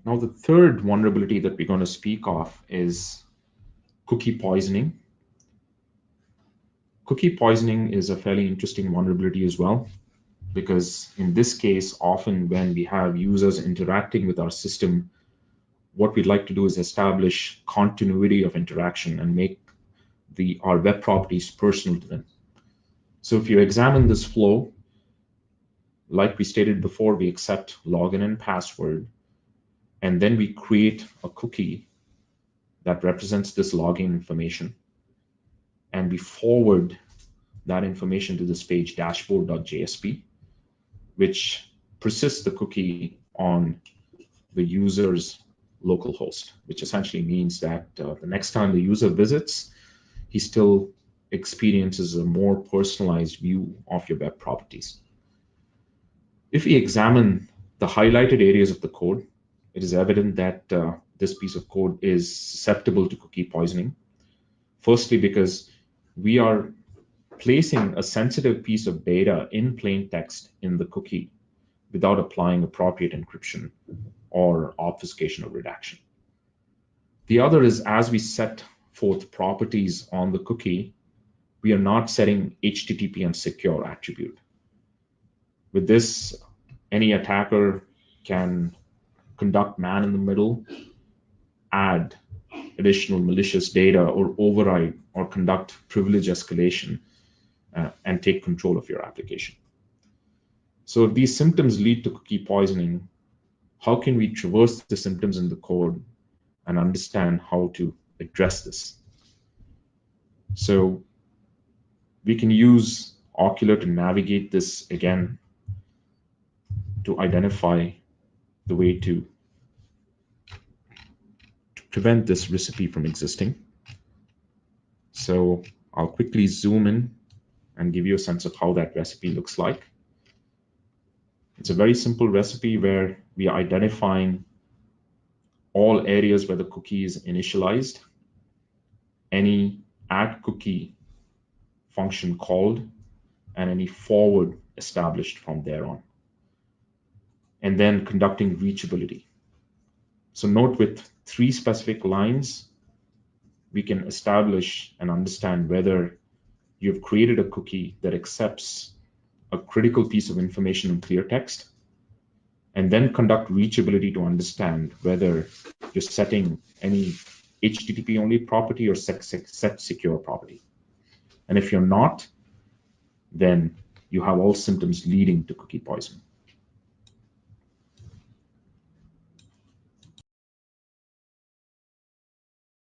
Now, the third vulnerability that we're going to speak of is cookie poisoning. Cookie poisoning is a fairly interesting vulnerability as well, because in this case, often when we have users interacting with our system, what we'd like to do is establish continuity of interaction and make our web properties personal to them. So if you examine this flow, like we stated before, we accept login and password, and then we create a cookie that represents this login information, and we forward that information to this page, dashboard.jsp, which persists the cookie on the user's local host, which essentially means that the next time the user visits, he still experiences a more personalized view of your web properties. If we examine the highlighted areas of the code, it is evident that this piece of code is susceptible to cookie poisoning. Firstly, because we are placing a sensitive piece of data in plain text in the cookie without applying appropriate encryption or obfuscation or redaction. The other is, as we set forth properties on the cookie, we are not setting HTTP and secure attribute. With this, any attacker can conduct man in the middle, add additional malicious data, or override or conduct privilege escalation and take control of your application. So if these symptoms lead to cookie poisoning, how can we traverse the symptoms in the code and understand how to address this? So we can use Ocular to navigate this again to identify the way to prevent this recipe from existing. So I'll quickly zoom in and give you a sense of how that recipe looks like. It's a very simple recipe where we are identifying all areas where the cookie is initialized, any add cookie function called, and any forward established from there on, and then conducting reachability. So note, with 3 specific lines, we can establish and understand whether you've created a cookie that accepts a critical piece of information in clear text, and then conduct reachability to understand whether you're setting any HTTP only property or set secure property. And if you're not, then you have all symptoms leading to cookie poisoning.